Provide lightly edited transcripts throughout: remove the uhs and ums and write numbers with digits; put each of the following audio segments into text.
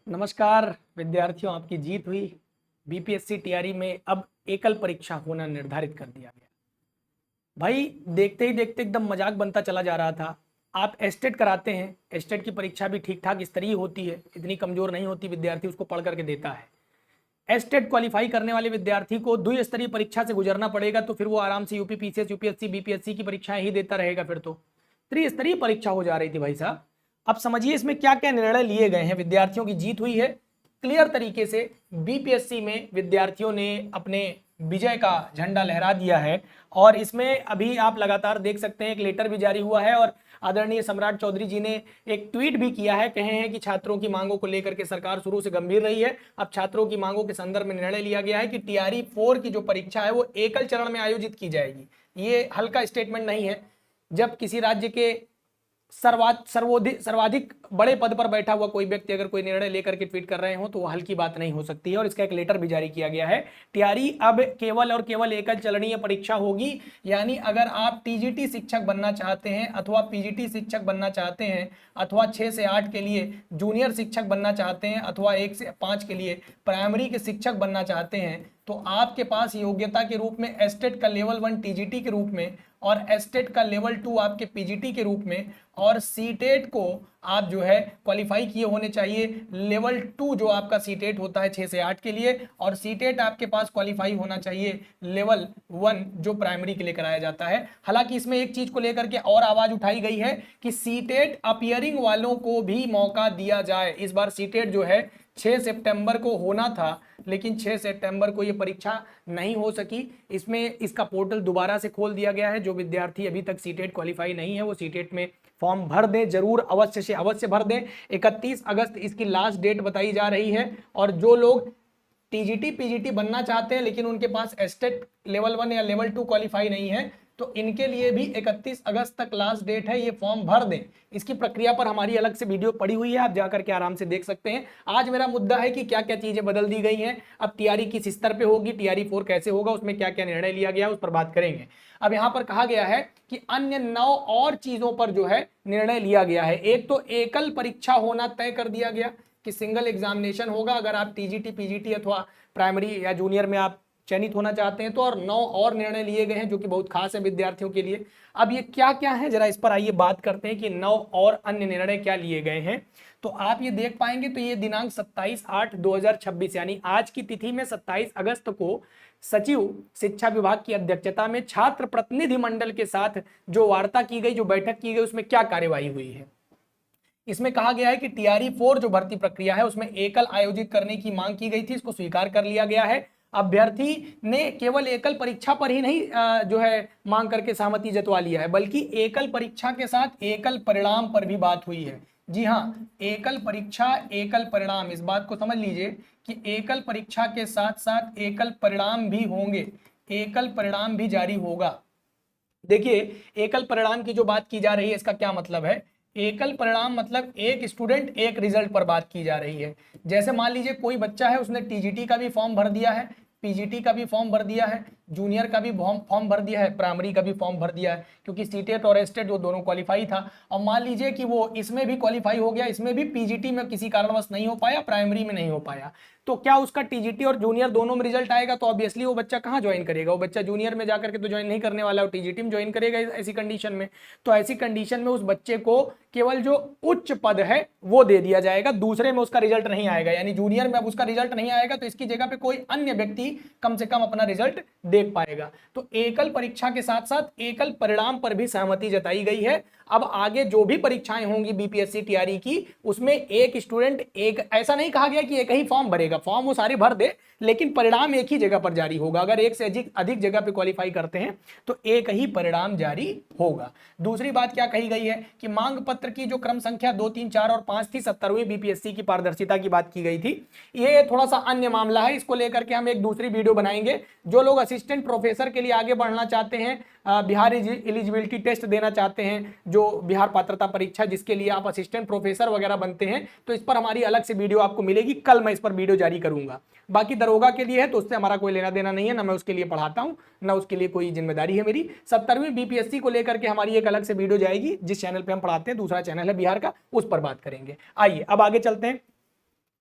नमस्कार विद्यार्थियों, आपकी जीत हुई। बीपीएससी टीआरई में अब एकल परीक्षा होना निर्धारित कर दिया गया। भाई देखते ही देखते एकदम मजाक बनता चला जा रहा था। आप एस्टेट कराते हैं, एस्टेट की परीक्षा भी ठीक ठाक स्तरीय होती है, इतनी कमजोर नहीं होती, विद्यार्थी उसको पढ़ करके देता है। एस्टेट क्वालिफाई करने वाले विद्यार्थी को द्विस्तरीय परीक्षा से गुजरना पड़ेगा, तो फिर वो आराम से यूपी पीसीएस, यूपीएससी, बीपीएससी की परीक्षाएं ही देता रहेगा। फिर तो त्रिस्तरीय परीक्षा हो जा रही थी भाई साहब। अब समझिए इसमें क्या क्या निर्णय लिए गए हैं। विद्यार्थियों की जीत हुई है क्लियर तरीके से। बीपीएससी में विद्यार्थियों ने अपने विजय का झंडा लहरा दिया है और इसमें अभी आप लगातार देख सकते हैं एक लेटर भी जारी हुआ है और आदरणीय सम्राट चौधरी जी ने एक ट्वीट भी किया है। कहे हैं कि छात्रों की मांगों को लेकर के सरकार शुरू से गंभीर रही है। अब छात्रों की मांगों के संदर्भ में निर्णय लिया गया है कि टीआरई 4 की जो परीक्षा है वो एकल चरण में आयोजित की जाएगी। ये हल्का स्टेटमेंट नहीं है। जब किसी राज्य के सर्वाधिक बड़े पद पर बैठा हुआ कोई व्यक्ति अगर कोई निर्णय लेकर के ट्वीट कर रहे हो तो वो हल्की बात नहीं हो सकती है। और इसका एक लेटर भी जारी किया गया है। टीआरई अब केवल और केवल एकल चरणीय परीक्षा होगी, यानी अगर आप टीजीटी शिक्षक बनना चाहते हैं अथवा पीजीटी शिक्षक बनना चाहते हैं अथवा 6 से 8 के लिए जूनियर शिक्षक बनना चाहते हैं अथवा 1 से 5 के लिए प्राइमरी के शिक्षक बनना चाहते हैं, तो आपके पास योग्यता के रूप में एस्टेट का लेवल 1 टीजीटी के रूप में और एस्टेट का लेवल 2 आपके पीजीटी के रूप में और सीटेट को आप जो है क्वालिफाई किए होने चाहिए। लेवल 2 जो आपका सीटेट होता है 6 से 8 के लिए, और सीटेट आपके पास क्वालिफाई होना चाहिए लेवल 1 जो प्राइमरी के लिए कराया जाता है। हालांकि इसमें एक चीज को लेकर के और आवाज उठाई गई है कि सीटेट अपियरिंग वालों को भी मौका दिया जाए। इस बार सीटेट जो है 6 सितंबर को होना था, लेकिन 6 सितंबर को ये परीक्षा नहीं हो सकी। इसमें इसका पोर्टल दोबारा से खोल दिया गया है। जो विद्यार्थी अभी तक सीटेट क्वालिफाई नहीं है वो सीटेट में फॉर्म भर दें, जरूर अवश्य से अवश्य भर दें। 31 अगस्त इसकी लास्ट डेट बताई जा रही है। और जो लोग टीजीटी पीजीटी बनना चाहते हैं लेकिन उनके पास एस्टेट लेवल 1 या लेवल 2 क्वालिफाई नहीं है, तो इनके लिए भी 31 अगस्त तक लास्ट डेट है, ये फॉर्म भर दें। इसकी प्रक्रिया पर हमारी अलग से वीडियो पड़ी हुई है, आप जाकर के आराम से देख सकते हैं। आज मेरा मुद्दा है कि क्या क्या चीजें बदल दी गई हैं। अब टीआरई किस स्तर पे होगी, टीआरई 4 कैसे होगा, उसमें क्या क्या निर्णय लिया गया उस पर बात करेंगे। अब यहाँ पर कहा गया है कि अन्य 9 और चीजों पर जो है निर्णय लिया गया है। एक तो एकल परीक्षा होना तय कर दिया गया कि सिंगल एग्जामिनेशन होगा अगर आप टीजीटी पीजीटी अथवा प्राइमरी या जूनियर में आप चयनित होना चाहते हैं तो। और 9 और निर्णय लिए गए हैं जो कि बहुत खास है विद्यार्थियों के लिए। अब ये क्या क्या है जरा इस पर आइए बात करते हैं कि 9 और अन्य निर्णय क्या लिए गए हैं। तो आप ये देख पाएंगे तो ये दिनांक 27/8/2026 यानी आज की तिथि में 27 अगस्त को सचिव शिक्षा विभाग की अध्यक्षता में छात्र प्रतिनिधि मंडल के साथ जो वार्ता की गई, जो बैठक की गई, उसमें क्या कार्यवाही हुई है। इसमें कहा गया है कि टीआरई 4 जो भर्ती प्रक्रिया है उसमें एकल आयोजित करने की मांग की गई थी, इसको स्वीकार कर लिया गया है। अभ्यर्थी ने केवल एकल परीक्षा पर ही नहीं जो है मांग करके सहमति जतवा लिया है, बल्कि एकल परीक्षा के साथ एकल परिणाम पर भी बात हुई है। जी हाँ, एकल परीक्षा एकल परिणाम, इस बात को समझ लीजिए कि एकल परीक्षा के साथ साथ एकल परिणाम भी होंगे, एकल परिणाम भी जारी होगा। देखिए, एकल परिणाम की जो बात की जा रही है इसका क्या मतलब है। एकल परिणाम मतलब एक स्टूडेंट एक रिजल्ट पर बात की जा रही है। जैसे मान लीजिए कोई बच्चा है, उसने टीजीटी का भी फॉर्म भर दिया है, पीजीटी का भी फॉर्म भर दिया है, जूनियर का भी फॉर्म भर दिया है, प्राइमरी का भी फॉर्म भर दिया है, क्योंकि सीटेट और एस्टेट वो दोनों क्वालिफाई था। और मान लीजिए कि वो इसमें भी क्वालिफाई हो गया, इसमें भी पीजीटी में किसी कारणवश नहीं हो पाया, प्राइमरी में नहीं हो पाया, तो क्या उसका टीजीटी और जूनियर दोनों में रिजल्ट आएगा। तो ऑब्वियसली वो बच्चा कहाँ ज्वाइन करेगा, वो बच्चा जूनियर में जाकर के तो ज्वाइन नहीं करने वाला, वो टीजीटी में ज्वाइन करेगा ऐसी कंडीशन में। तो ऐसी कंडीशन में उस बच्चे को केवल जो उच्च पद है वो दे दिया जाएगा, दूसरे में उसका रिजल्ट नहीं आएगा। यानी जूनियर में अब उसका रिजल्ट नहीं आएगा तो इसकी जगह पे कोई अन्य व्यक्ति कम से कम अपना रिजल्ट देख पाएगा। तो एकल परीक्षा के साथ साथ एकल परिणाम पर भी सहमति जताई गई है। अब आगे जो भी परीक्षाएं होंगी बीपीएससी टीआरई की, उसमें एक स्टूडेंट एक, ऐसा नहीं कहा गया कि एक ही फॉर्म भरेगा, फॉर्म वो सारे भर दे लेकिन परिणाम एक ही जगह पर जारी होगा। अगर एक से अधिक जगह पे क्वालिफाई करते हैं तो एक ही परिणाम जारी होगा। दूसरी बात क्या कही गई है कि मांग पत्र की जो क्रम संख्या 2, 3, 4 और 5 थी, 70वीं बीपीएससी की पारदर्शिता की बात की गई थी। ये थोड़ा सा अन्य मामला है, इसको लेकर के हम एक दूसरी वीडियो बनाएंगे। जो लोग असिस्टेंट प्रोफेसर के लिए आगे बढ़ना चाहते हैं, बिहार एलिजिबिलिटी टेस्ट देना चाहते हैं, जो बिहार पात्रता परीक्षा जिसके लिए आप असिस्टेंट प्रोफेसर वगैरह बनते हैं, तो इस पर हमारी अलग से वीडियो आपको मिलेगी। कल मैं इस पर वीडियो जारी करूंगा। बाकी दरोगा के लिए है तो उससे हमारा कोई लेना देना नहीं है, ना मैं उसके लिए पढ़ाता हूं ना उसके लिए कोई जिम्मेदारी है मेरी। 70वीं बीपीएससी को लेकर के हमारी एक अलग से वीडियो जाएगी, जिस चैनल पे हम पढ़ाते हैं, दूसरा चैनल है बिहार का, उस पर बात करेंगे। आइए अब आगे चलते हैं।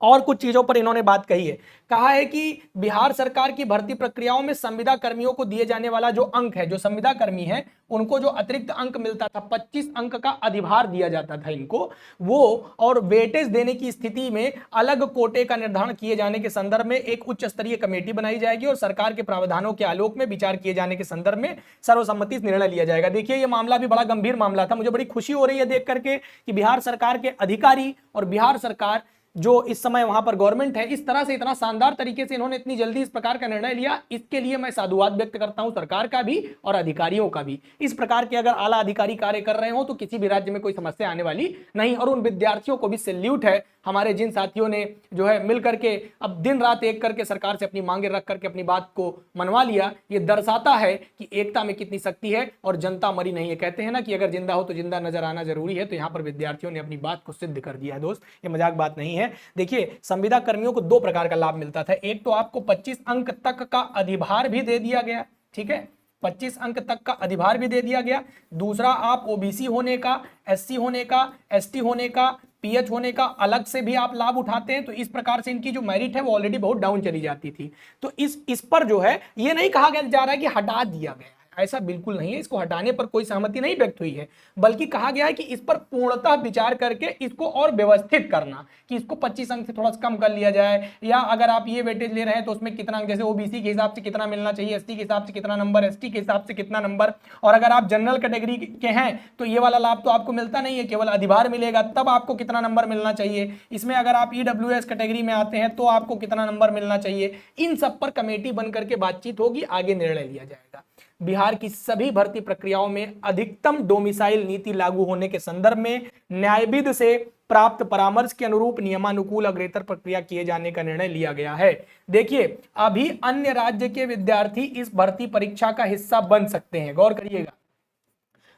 और कुछ चीजों पर इन्होंने बात कही है। कहा है कि बिहार सरकार की भर्ती प्रक्रियाओं में संविदा कर्मियों को दिए जाने वाला जो अंक है, जो संविदा कर्मी है उनको जो अतिरिक्त अंक मिलता था, 25 अंक का अधिभार दिया जाता था इनको, वो और वेटेज देने की स्थिति में अलग कोटे का निर्धारण किए जाने के संदर्भ में एक उच्च स्तरीय कमेटी बनाई जाएगी और सरकार के प्रावधानों के आलोक में विचार किए जाने के संदर्भ में सर्वसम्मति से निर्णय लिया जाएगा। देखिए ये मामला भी बड़ा गंभीर मामला था। मुझे बड़ी खुशी हो रही है देख करके कि बिहार सरकार के अधिकारी और बिहार सरकार जो इस समय वहां पर गवर्नमेंट है, इस तरह से इतना शानदार तरीके से इन्होंने इतनी जल्दी इस प्रकार का निर्णय लिया, इसके लिए मैं साधुवाद व्यक्त करता हूं सरकार का भी और अधिकारियों का भी। इस प्रकार के अगर आला अधिकारी कार्य कर रहे हो तो किसी भी राज्य में कोई समस्या आने वाली नहीं। और उन विद्यार्थियों को भी सैल्यूट है, हमारे जिन साथियों ने जो है मिल करके अब दिन रात एक करके सरकार से अपनी मांगे रख करके अपनी बात को मनवा लिया। ये दर्शाता है कि एकता में कितनी शक्ति है और जनता मरी नहीं है। कहते हैं ना कि अगर जिंदा हो तो जिंदा नजर आना जरूरी है, तो यहाँ पर विद्यार्थियों ने अपनी बात को सिद्ध कर दिया है दोस्त, ये मजाक बात नहीं है। देखिए संविदा कर्मियों को 2 प्रकार का लाभ मिलता था। एक तो आपको 25 अंक तक का अधिभार भी दे दिया गया, ठीक है, 25 अंक तक का अधिभार भी दे दिया गया। दूसरा, आप ओबीसी होने का, एससी होने का, एसटी होने का, पीएच होने का अलग से भी आप लाभ उठाते हैं। तो इस प्रकार से इनकी जो मेरिट है वो ऑलरेडी बहुत डाउन चली जाती थी। तो इस पर जो है ये नहीं कहा जा रहा है कि हटा दिया गया, ऐसा बिल्कुल नहीं है। इसको हटाने पर कोई सहमति नहीं व्यक्त हुई है, बल्कि कहा गया है कि इस पर पूर्णतः विचार करके इसको और व्यवस्थित करना, कि इसको 25 अंक से थोड़ा कम कर लिया जाए, या अगर आप ये वेटेज ले रहे हैं तो उसमें कितना अंक, जैसे ओबीसी के हिसाब से कितना मिलना चाहिए, एसटी के हिसाब से कितना नंबर, एसटी के हिसाब से कितना नंबर, और अगर आप जनरल कैटेगरी के हैं तो ये वाला लाभ तो आपको मिलता नहीं है, केवल अधिभार मिलेगा, तब आपको कितना नंबर मिलना चाहिए। इसमें अगर आप ईडब्ल्यूएस कैटेगरी में आते हैं तो आपको कितना नंबर मिलना चाहिए। इन सब पर कमेटी बन करके बातचीत होगी, आगे निर्णय लिया जाएगा। बिहार की सभी भर्ती प्रक्रियाओं में अधिकतम डोमिसाइल नीति लागू होने के संदर्भ में न्यायविद से प्राप्त परामर्श के अनुरूप नियमानुकूल अग्रेतर प्रक्रिया किए जाने का निर्णय लिया गया है। देखिए अभी अन्य राज्य के विद्यार्थी इस भर्ती परीक्षा का हिस्सा बन सकते हैं, गौर करिएगा।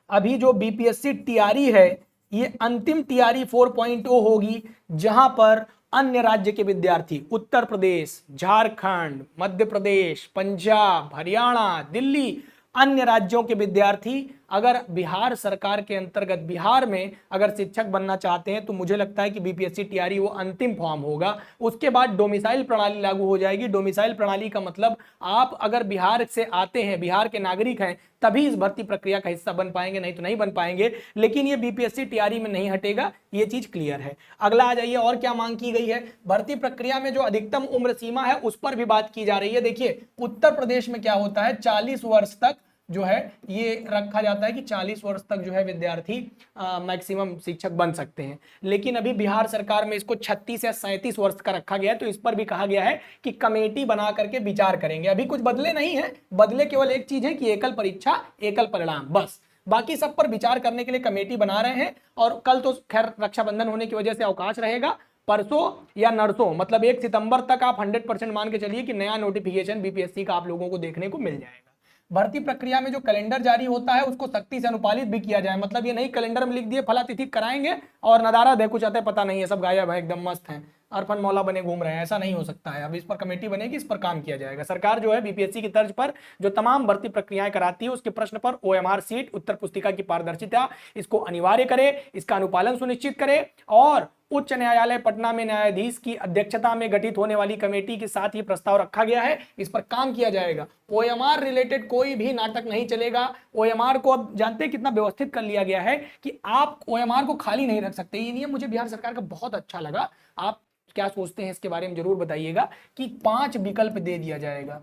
अभी जो बीपीएससी टीआरई है ये अंतिम टीआरई 4.0 होगी, जहां पर अन्य राज्य के विद्यार्थी उत्तर प्रदेश, झारखंड, मध्य प्रदेश, पंजाब, हरियाणा, दिल्ली, अन्य राज्यों के विद्यार्थी अगर बिहार सरकार के अंतर्गत बिहार में अगर शिक्षक बनना चाहते हैं तो मुझे लगता है कि बीपीएससी टीआरई वो अंतिम फॉर्म होगा। उसके बाद डोमिसाइल प्रणाली लागू हो जाएगी। डोमिसाइल प्रणाली का मतलब आप अगर बिहार से आते हैं, बिहार के नागरिक हैं, तभी इस भर्ती प्रक्रिया का हिस्सा बन पाएंगे, नहीं तो नहीं बन पाएंगे। लेकिन ये बीपीएससी टीआरई में नहीं हटेगा, ये चीज क्लियर है। अगला आ जाइए, और क्या मांग की गई है। भर्ती प्रक्रिया में जो अधिकतम उम्र सीमा है उस पर भी बात की जा रही है। देखिए उत्तर प्रदेश में क्या होता है, 40 वर्ष तक जो है ये रखा जाता है कि 40 वर्ष तक जो है विद्यार्थी मैक्सिमम शिक्षक बन सकते हैं। लेकिन अभी बिहार सरकार में इसको 36 या 37 वर्ष का रखा गया है। तो इस पर भी कहा गया है कि कमेटी बना करके विचार करेंगे। अभी कुछ बदले नहीं है, बदले केवल एक चीज है कि एकल परीक्षा एकल परिणाम, बस। बाकी सब पर विचार करने के लिए कमेटी बना रहे हैं। और कल तो खैर रक्षाबंधन होने की वजह से अवकाश रहेगा, परसों या नरसों मतलब 1 सितंबर तक आप 100% मान के चलिए कि नया नोटिफिकेशन बीपीएससी का आप लोगों को देखने को मिल जाएगा। भर्ती प्रक्रिया में जो कैलेंडर जारी होता है उसको सख्ती से अनुपालित भी किया जाए। मतलब ये नहीं कैलेंडर में लिख दिए फला तिथि कराएंगे और नदारा दे कुछ आते पता नहीं है, सब गायब है, एकदम मस्त हैं, अरफन मौला बने घूम रहे हैं, ऐसा नहीं हो सकता है। अब इस पर कमेटी बनेगी, इस पर काम किया जाएगा। सरकार जो है बीपीएससी की तर्ज पर जो तमाम भर्ती प्रक्रियाएं कराती है उसके प्रश्न पर ओएमआर सीट, उत्तर पुस्तिका की पारदर्शिता, इसको अनिवार्य करे, इसका अनुपालन सुनिश्चित करे। और उच्च न्यायालय पटना में न्यायाधीश की अध्यक्षता में गठित होने वाली कमेटी के साथ ही प्रस्ताव रखा गया है, इस पर काम किया जाएगा। ओएमआर रिलेटेड कोई भी नाटक नहीं चलेगा। ओएमआर को अब जानते हैं कितना व्यवस्थित कर लिया गया है कि आप ओएमआर को खाली नहीं रख सकते। ये नियम मुझे बिहार सरकार का बहुत अच्छा लगा। आप क्या सोचते हैं इसके बारे में जरूर बताइएगा कि 5 विकल्प दे दिया जाएगा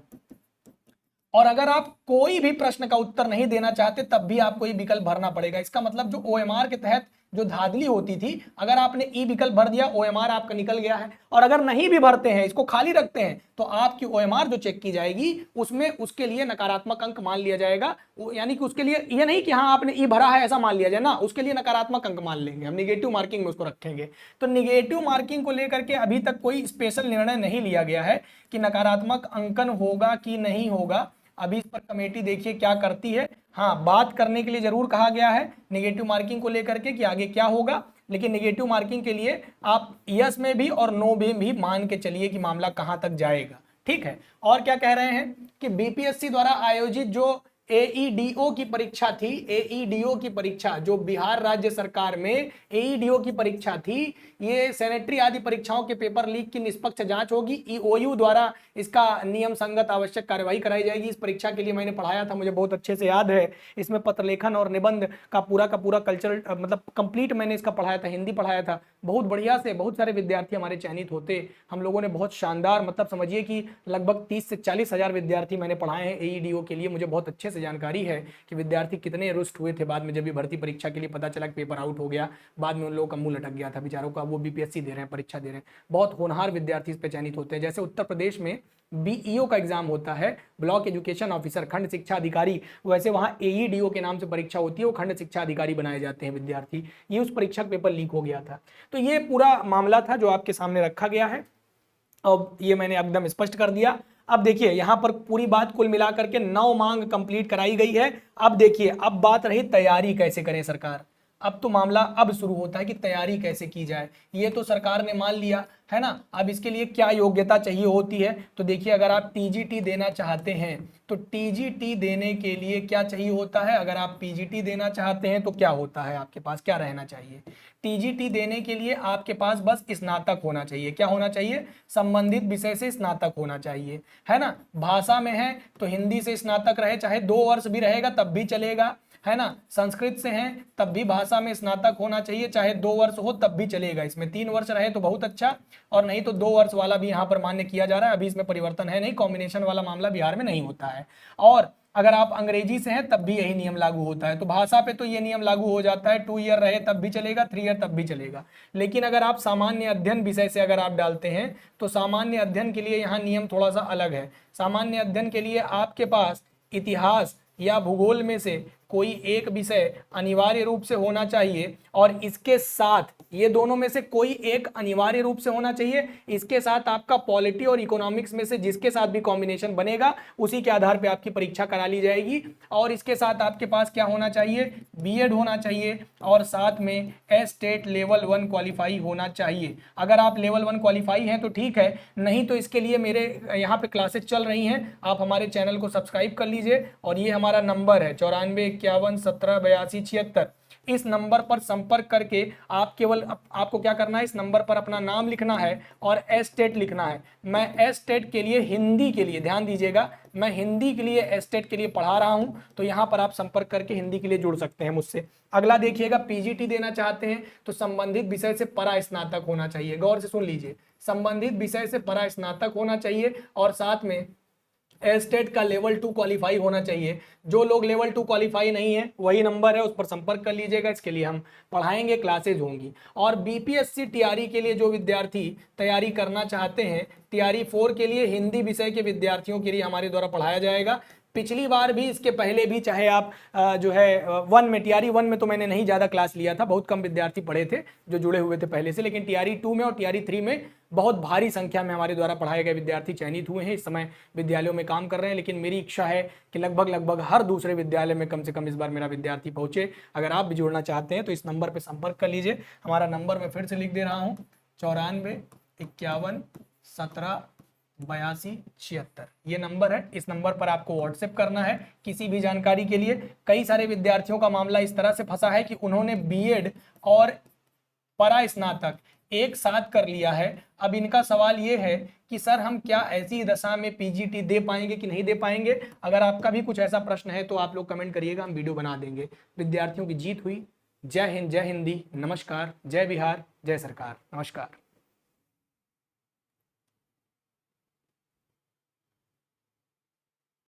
और अगर आप कोई भी प्रश्न का उत्तर नहीं देना चाहते तब भी आपको ये विकल्प भरना पड़ेगा। इसका मतलब जो ओएमआर के तहत जो धांधली होती थी, अगर आपने ई विकल्प भर दिया ओएमआर आपका निकल गया है। और अगर नहीं भी भरते हैं, इसको खाली रखते हैं, तो आपकी ओएमआर जो चेक की जाएगी उसमें उसके लिए नकारात्मक अंक मान लिया जाएगा। यानी कि उसके लिए ये नहीं कि हाँ आपने ई भरा है ऐसा मान लिया जाए ना, उसके लिए नकारात्मक अंक मान लेंगे हम, निगेटिव मार्किंग में उसको रखेंगे। तो निगेटिव मार्किंग को लेकर के अभी तक कोई स्पेशल निर्णय नहीं लिया गया है कि नकारात्मक अंकन होगा कि नहीं होगा। अभी इस पर कमेटी देखिए क्या करती है। हाँ, बात करने के लिए जरूर कहा गया है नेगेटिव मार्किंग को लेकर के कि आगे क्या होगा। लेकिन नेगेटिव मार्किंग के लिए आप यस में भी और नो में भी मान के चलिए कि मामला कहां तक जाएगा। ठीक है। और क्या कह रहे हैं कि बीपीएससी द्वारा आयोजित जो एईडीओ की परीक्षा थी, एईडीओ की परीक्षा जो बिहार राज्य सरकार में एईडीओ की परीक्षा थी, ये सैनिटरी आदि परीक्षाओं के पेपर लीक की निष्पक्ष जांच होगी, ईओयू द्वारा इसका नियम संगत आवश्यक कार्यवाही कराई जाएगी। इस परीक्षा के लिए मैंने पढ़ाया था, मुझे बहुत अच्छे से याद है। इसमें पत्रलेखन और निबंध का पूरा कल्चरल मतलब कंप्लीट मैंने इसका पढ़ाया था, हिंदी पढ़ाया था, बहुत बढ़िया से। बहुत सारे विद्यार्थी हमारे चयनित होते, हम लोगों ने बहुत शानदार, मतलब समझिए कि लगभग 30 से 40 हजार विद्यार्थी मैंने पढ़ाए हैं एईडीओ के लिए। मुझे बहुत अच्छे से जानकारी है कि विद्यार्थी कितने रुष्ट हुए थे बाद में, जब भी भर्ती परीक्षा के लिए पता चला कि पेपर आउट हो गया, बाद में उन लोगों का मुंह लटक गया था बेचारों का। वो बीपीएससी दे रहे हैं, परीक्षा दे रहे हैं, बहुत होनहार विद्यार्थी इस पे चयनित होते हैं। जैसे उत्तर प्रदेश में बीईओ का एग्जाम होता है, ब्लॉक एजुकेशन ऑफिसर, खंड शिक्षा अधिकारी, वैसे वहां एईडीओ के नाम से परीक्षा होती है, वो खंड शिक्षा अधिकारी बनाए जाते हैं विद्यार्थी। ये उस परीक्षा का पेपर लीक हो गया था। तो ये पूरा मामला था जो आपके सामने रखा गया है, अब ये मैंने एकदम स्पष्ट कर दिया। अब देखिए यहां पर पूरी बात कुल मिलाकर के 9 मांग कंप्लीट कराई गई है। अब देखिए, अब बात रही तैयारी कैसे करें सरकार। अब तो मामला अब शुरू होता है कि तैयारी कैसे की जाए। ये तो सरकार ने मान लिया है ना, अब इसके लिए क्या योग्यता चाहिए होती है। तो देखिए, अगर आप टीजीटी देना चाहते हैं तो टीजीटी देने के लिए क्या चाहिए होता है, अगर आप पीजीटी देना चाहते हैं तो क्या होता है, आपके पास क्या रहना चाहिए। टीजीटी देने के लिए आपके पास बस स्नातक होना चाहिए। क्या होना चाहिए, संबंधित विषय से स्नातक होना चाहिए, है ना। भाषा में है तो हिंदी से स्नातक रहे, चाहे 2 वर्ष भी रहेगा तब भी चलेगा, है ना। संस्कृत से हैं तब भी भाषा में स्नातक होना चाहिए, चाहे 2 वर्ष हो तब भी चलेगा। इसमें 3 वर्ष रहे तो बहुत अच्छा, और नहीं तो 2 वर्ष वाला भी यहाँ पर मान्य किया जा रहा है। अभी इसमें परिवर्तन है नहीं, कॉम्बिनेशन वाला मामला बिहार में नहीं होता है। और अगर आप अंग्रेजी से हैं तब भी यही नियम लागू होता है। तो भाषा पे तो ये नियम लागू हो जाता है, 2 ईयर रहे तब भी चलेगा, 3 ईयर तब भी चलेगा। लेकिन अगर आप सामान्य अध्ययन विषय से अगर आप डालते हैं तो सामान्य अध्ययन के लिए यहाँ नियम थोड़ा सा अलग है। सामान्य अध्ययन के लिए आपके पास इतिहास या भूगोल में से कोई एक विषय अनिवार्य रूप से होना चाहिए, और इसके साथ ये दोनों में से कोई एक अनिवार्य रूप से होना चाहिए। इसके साथ आपका पॉलिटी और इकोनॉमिक्स में से जिसके साथ भी कॉम्बिनेशन बनेगा उसी के आधार पे आपकी परीक्षा करा ली जाएगी। और इसके साथ आपके पास क्या होना चाहिए, बीएड होना चाहिए, और साथ में स्टेट लेवल 1 क्वालिफाई होना चाहिए। अगर आप लेवल 1 क्वालिफाई हैं तो ठीक है, नहीं तो इसके लिए मेरे यहाँ पे क्लासेस चल रही हैं, आप हमारे चैनल को सब्सक्राइब कर लीजिए। और ये हमारा नंबर है 9451178276। इस नंबर पर संपर्क करके आप केवल आपको क्या करना है, इस नंबर पर अपना नाम लिखना है और एस्टेट लिखना है। मैं एस्टेट के लिए, हिंदी के लिए, ध्यान दीजिएगा, मैं हिंदी के लिए एस्टेट के लिए पढ़ा रहा हूं, तो यहां पर आप संपर्क करके हिंदी के लिए जुड़ सकते हैं मुझसे। अगला देखिएगा, पीजीटी देना चाहते हैं तो संबंधित विषय से परास्नातक होना चाहिए। गौर से सुन लीजिए, संबंधित विषय से परास्नातक होना चाहिए, और साथ में एस्टेट का लेवल 2 क्वालिफाई होना चाहिए। जो लोग लेवल 2 क्वालिफाई नहीं है, वही नंबर है, उस पर संपर्क कर लीजिएगा। इसके लिए हम पढ़ाएंगे, क्लासेज होंगी। और बीपीएससी टीआरई के लिए जो विद्यार्थी तैयारी करना चाहते हैं, टीआरई 4 के लिए हिंदी विषय के विद्यार्थियों के लिए हमारे द्वारा पढ़ाया जाएगा। पिछली बार भी, इसके पहले भी, चाहे आप जो है 1 में, टीआरई 1 में तो मैंने नहीं ज़्यादा क्लास लिया था, बहुत कम विद्यार्थी पढ़े थे जो जुड़े हुए थे पहले से, लेकिन टीआरई 2 में और टीआरई 3 में बहुत भारी संख्या में हमारे द्वारा पढ़ाए गए विद्यार्थी चयनित हुए हैं। इस समय विद्यालयों में काम कर रहे हैं, लेकिन मेरी इच्छा है कि लगभग हर दूसरे विद्यालय में कम से कम इस बार मेरा विद्यार्थी पहुंचे। अगर आप भी जुड़ना चाहते हैं तो इस नंबर पर संपर्क कर लीजिए। हमारा नंबर मैं फिर से लिख दे रहा हूँ, 9451178276। ये नंबर है, इस नंबर पर आपको व्हाट्सएप करना है किसी भी जानकारी के लिए। कई सारे विद्यार्थियों का मामला इस तरह से फंसा है कि उन्होंने बीएड और परास्नातक एक साथ कर लिया है। अब इनका सवाल ये है कि सर हम क्या ऐसी दशा में पीजीटी दे पाएंगे कि नहीं दे पाएंगे। अगर आपका भी कुछ ऐसा प्रश्न है तो आप लोग कमेंट करिएगा, हम वीडियो बना देंगे। विद्यार्थियों की जीत हुई। जय हिंद, जय हिंदी, नमस्कार, जय बिहार, जय सरकार, नमस्कार।